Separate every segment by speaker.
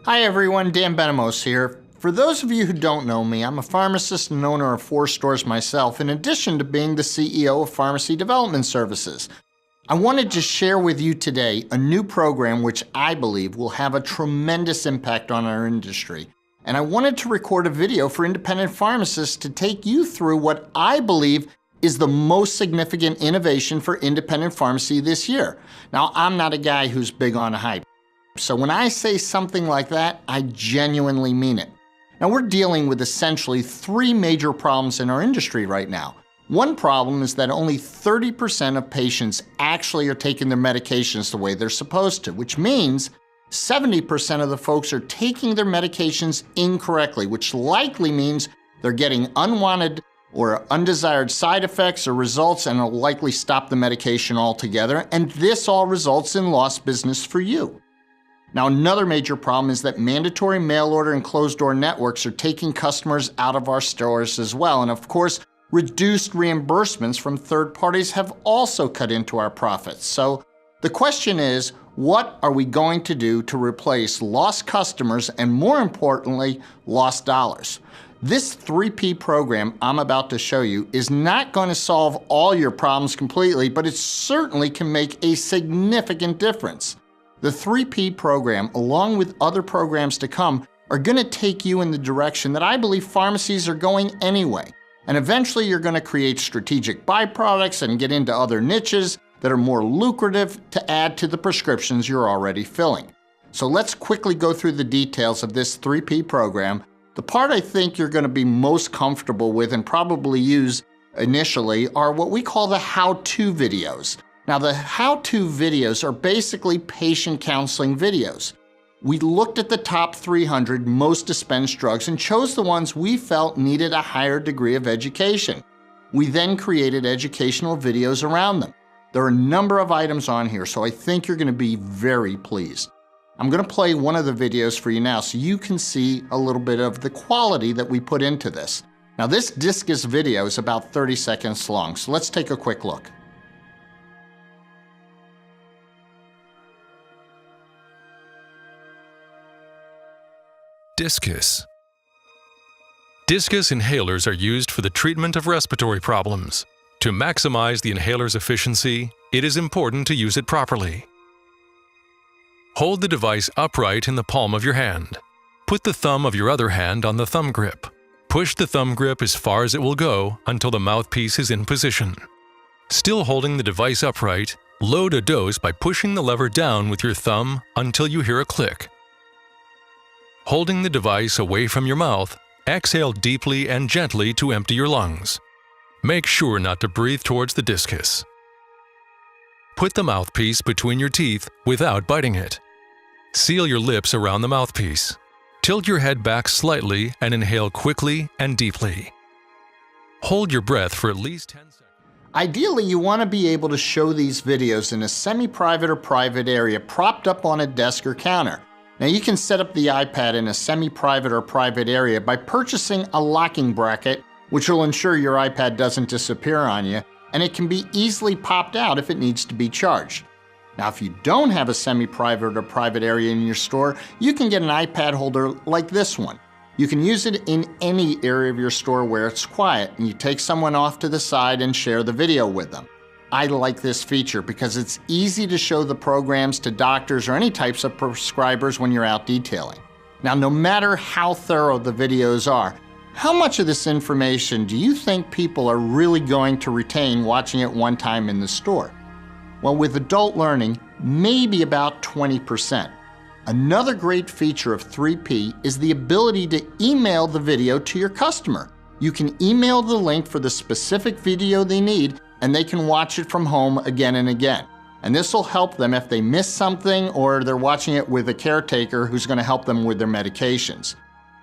Speaker 1: Hi everyone, Dan Benamos here. For those of you who don't know me, I'm a pharmacist and owner of 4 stores myself, in addition to being the CEO of Pharmacy Development Services. I wanted to share with you today a new program which I believe will have a tremendous impact on our industry. And I wanted to record a video for independent pharmacists to take you through what I believe is the most significant innovation for independent pharmacy this year. Now, I'm not a guy who's big on hype. So when I say something like that, I genuinely mean it. Now, we're dealing with essentially 3 major problems in our industry right now. One problem is that only 30% of patients actually are taking their medications the way they're supposed to, which means 70% of the folks are taking their medications incorrectly, which likely means they're getting unwanted or undesired side effects or results and will likely stop the medication altogether, and this all results in lost business for you. Now, another major problem is that mandatory mail order and closed-door networks are taking customers out of our stores as well. And of course, reduced reimbursements from third parties have also cut into our profits. So the question is, what are we going to do to replace lost customers and, more importantly, lost dollars? This 3P program I'm about to show you is not going to solve all your problems completely, but it certainly can make a significant difference. The 3P program, along with other programs to come, are going to take you in the direction that I believe pharmacies are going anyway. And eventually you're going to create strategic byproducts and get into other niches that are more lucrative to add to the prescriptions you're already filling. So let's quickly go through the details of this 3P program. The part I think you're going to be most comfortable with and probably use initially are what we call the how-to videos. Now, the how-to videos are basically patient counseling videos. We looked at the top 300 most dispensed drugs and chose the ones we felt needed a higher degree of education. We then created educational videos around them. There are a number of items on here, so I think you're going to be very pleased. I'm going to play one of the videos for you now so you can see a little bit of the quality that we put into this. Now, this Discus video is about 30 seconds long, so let's take a quick look.
Speaker 2: Discus. Discus inhalers are used for the treatment of respiratory problems. To maximize the inhaler's efficiency, it is important to use it properly. Hold the device upright in the palm of your hand. Put the thumb of your other hand on the thumb grip. Push the thumb grip as far as it will go until the mouthpiece is in position. Still holding the device upright, load a dose by pushing the lever down with your thumb until you hear a click. Holding the device away from your mouth, exhale deeply and gently to empty your lungs. Make sure not to breathe towards the discus. Put the mouthpiece between your teeth without biting it. Seal your lips around the mouthpiece. Tilt your head back slightly and inhale quickly and deeply. Hold your breath for at least 10 seconds.
Speaker 1: Ideally, you want to be able to show these videos in a semi-private or private area propped up on a desk or counter. Now, you can set up the iPad in a semi-private or private area by purchasing a locking bracket, which will ensure your iPad doesn't disappear on you, and it can be easily popped out if it needs to be charged. Now, if you don't have a semi-private or private area in your store, you can get an iPad holder like this one. You can use it in any area of your store where it's quiet, and you take someone off to the side and share the video with them. I like this feature because it's easy to show the programs to doctors or any types of prescribers when you're out detailing. Now, no matter how thorough the videos are, how much of this information do you think people are really going to retain watching it one time in the store? Well, with adult learning, maybe about 20%. Another great feature of 3P is the ability to email the video to your customer. You can email the link for the specific video they need, and they can watch it from home again and again. And this will help them if they miss something or they're watching it with a caretaker who's going to help them with their medications.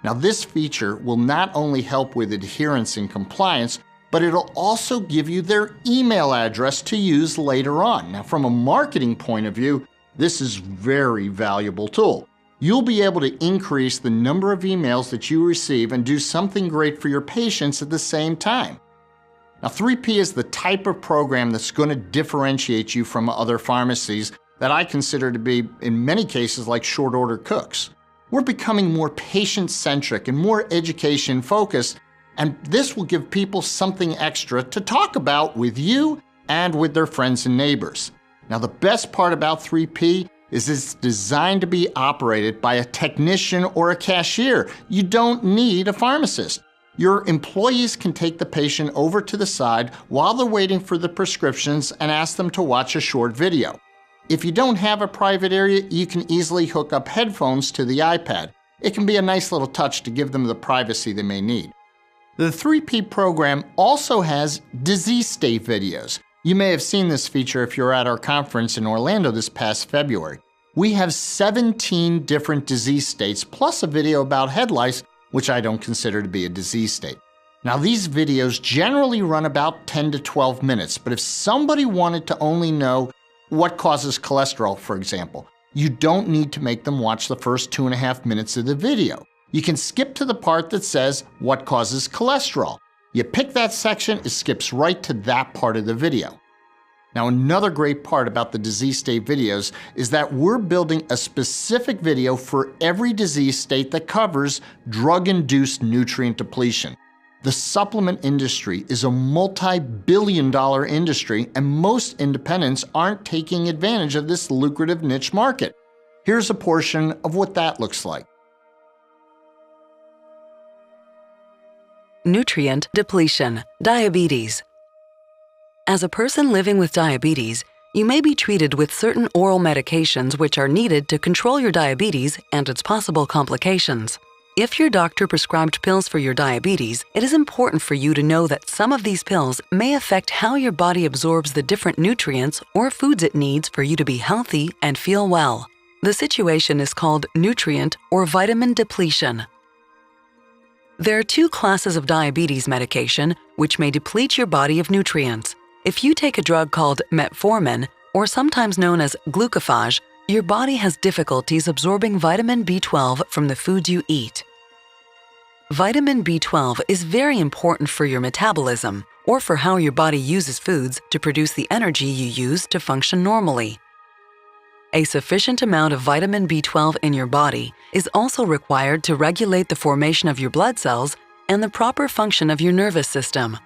Speaker 1: Now, this feature will not only help with adherence and compliance, but it'll also give you their email address to use later on. Now, from a marketing point of view, this is a very valuable tool. You'll be able to increase the number of emails that you receive and do something great for your patients at the same time. Now, 3P is the type of program that's going to differentiate you from other pharmacies that I consider to be, in many cases, like short order cooks. We're becoming more patient-centric and more education-focused, and this will give people something extra to talk about with you and with their friends and neighbors. Now, the best part about 3P is it's designed to be operated by a technician or a cashier. You don't need a pharmacist. Your employees can take the patient over to the side while they're waiting for the prescriptions and ask them to watch a short video. If you don't have a private area, you can easily hook up headphones to the iPad. It can be a nice little touch to give them the privacy they may need. The 3P program also has disease state videos. You may have seen this feature if you're at our conference in Orlando this past February. We have 17 different disease states, plus a video about head lice, which I don't consider to be a disease state. Now, these videos generally run about 10 to 12 minutes, but if somebody wanted to only know what causes cholesterol, for example, you don't need to make them watch the first 2.5 minutes of the video. You can skip to the part that says what causes cholesterol. You pick that section, it skips right to that part of the video. Now, another great part about the disease state videos is that we're building a specific video for every disease state that covers drug-induced nutrient depletion. The supplement industry is a multi-billion-dollar industry, and most independents aren't taking advantage of this lucrative niche market. Here's a portion of what that looks like.
Speaker 3: Nutrient depletion, diabetes. As a person living with diabetes, you may be treated with certain oral medications which are needed to control your diabetes and its possible complications. If your doctor prescribed pills for your diabetes, it is important for you to know that some of these pills may affect how your body absorbs the different nutrients or foods it needs for you to be healthy and feel well. The situation is called nutrient or vitamin depletion. There are two classes of diabetes medication which may deplete your body of nutrients. If you take a drug called metformin, or sometimes known as glucophage, your body has difficulties absorbing vitamin B12 from the foods you eat. Vitamin B12 is very important for your metabolism, or for how your body uses foods to produce the energy you use to function normally. A sufficient amount of vitamin B12 in your body is also required to regulate the formation of your blood cells and the proper function of your nervous system.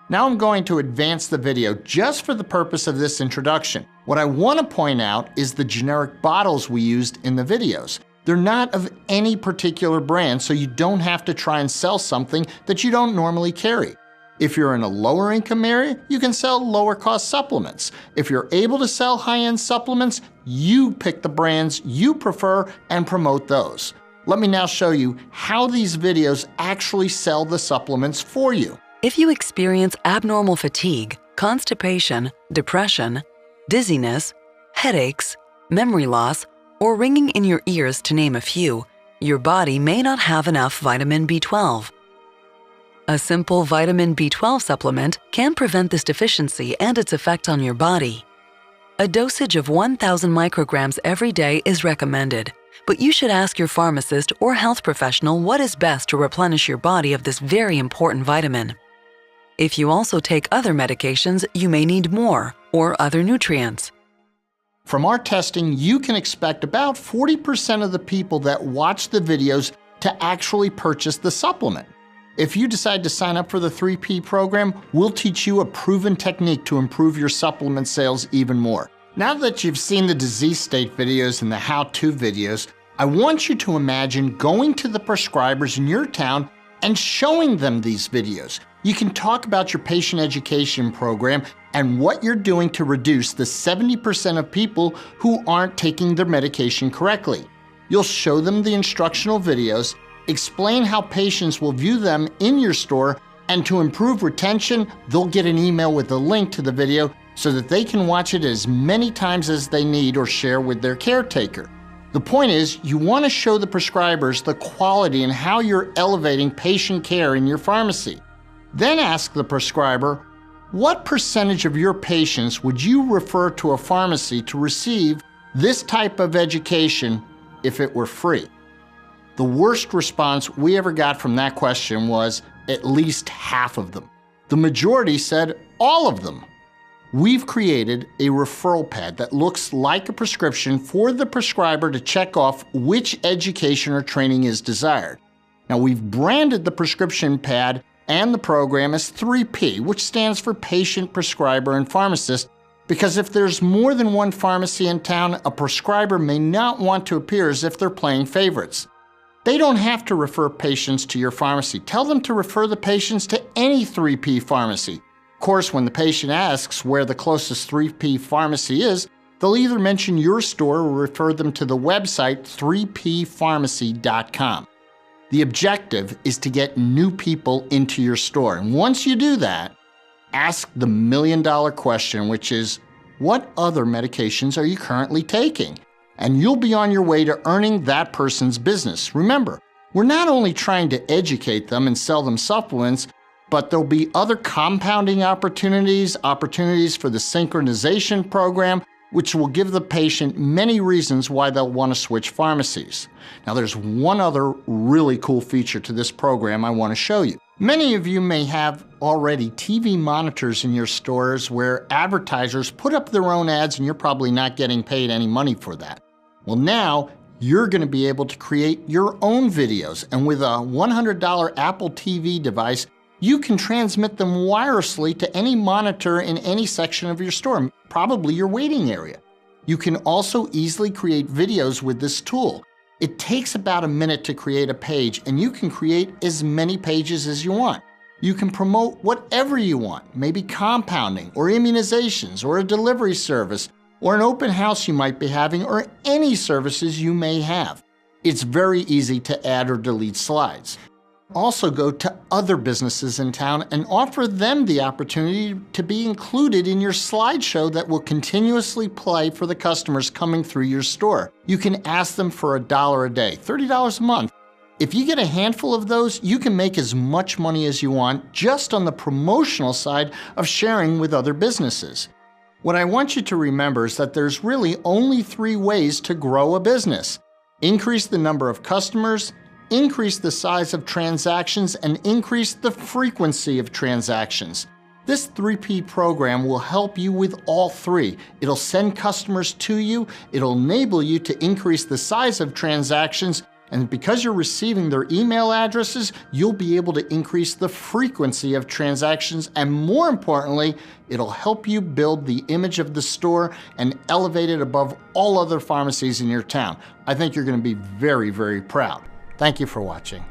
Speaker 1: Now I'm going to advance the video just for the purpose of this introduction. What I want to point out is the generic bottles we used in the videos. They're not of any particular brand, so you don't have to try and sell something that you don't normally carry. If you're in a lower income area, you can sell lower cost supplements. If you're able to sell high-end supplements, you pick the brands you prefer and promote those. Let me now show you how these videos actually sell the supplements for you.
Speaker 3: If you experience abnormal fatigue, constipation, depression, dizziness, headaches, memory loss, or ringing in your ears, to name a few, your body may not have enough vitamin B12. A simple vitamin B12 supplement can prevent this deficiency and its effect on your body. A dosage of 1,000 micrograms every day is recommended, but you should ask your pharmacist or health professional what is best to replenish your body of this very important vitamin. If you also take other medications, you may need more, or other nutrients.
Speaker 1: From our testing, you can expect about 40% of the people that watch the videos to actually purchase the supplement. If you decide to sign up for the 3P program, we'll teach you a proven technique to improve your supplement sales even more. Now that you've seen the disease state videos and the how-to videos, I want you to imagine going to the prescribers in your town and showing them these videos. You can talk about your patient education program and what you're doing to reduce the 70% of people who aren't taking their medication correctly. You'll show them the instructional videos, explain how patients will view them in your store, and to improve retention, they'll get an email with a link to the video so that they can watch it as many times as they need or share with their caretaker. The point is, you want to show the prescribers the quality and how you're elevating patient care in your pharmacy. Then ask the prescriber, what percentage of your patients would you refer to a pharmacy to receive this type of education if it were free? The worst response we ever got from that question was at least half of them. The majority said all of them. we've created a referral pad that looks like a prescription for the prescriber to check off which education or training is desired. Now, we've branded the prescription pad and the program as 3P, which stands for patient, prescriber, and pharmacist, because if there's more than one pharmacy in town, a prescriber may not want to appear as if they're playing favorites. They don't have to refer patients to your pharmacy. Tell them to refer the patients to any 3P pharmacy. Of course, when the patient asks where the closest 3P pharmacy is, they'll either mention your store or refer them to the website 3ppharmacy.com. The objective is to get new people into your store. And once you do that, ask the million-dollar question, which is, what other medications are you currently taking? And you'll be on your way to earning that person's business. Remember, we're not only trying to educate them and sell them supplements, but there'll be other compounding opportunities for the synchronization program, which will give the patient many reasons why they'll want to switch pharmacies. Now, there's one other really cool feature to this program I want to show you. Many of you may have already TV monitors in your stores where advertisers put up their own ads and you're probably not getting paid any money for that. Well, now you're going to be able to create your own videos, and with a $100 Apple TV device, you can transmit them wirelessly to any monitor in any section of your store, probably your waiting area. You can also easily create videos with this tool. It takes about a minute to create a page, and you can create as many pages as you want. You can promote whatever you want, maybe compounding, or immunizations, or a delivery service, or an open house you might be having, or any services you may have. It's very easy to add or delete slides. Also go to other businesses in town and offer them the opportunity to be included in your slideshow that will continuously play for the customers coming through your store. You can ask them for $1 a day, $30 a month. If you get a handful of those, you can make as much money as you want just on the promotional side of sharing with other businesses. What I want you to remember is that there's really only 3 ways to grow a business: increase the number of customers, increase the size of transactions, and increase the frequency of transactions. This 3P program will help you with all 3. It'll send customers to you, it'll enable you to increase the size of transactions, and because you're receiving their email addresses, you'll be able to increase the frequency of transactions, and more importantly, it'll help you build the image of the store and elevate it above all other pharmacies in your town. I think you're going to be very, very proud. Thank you for watching.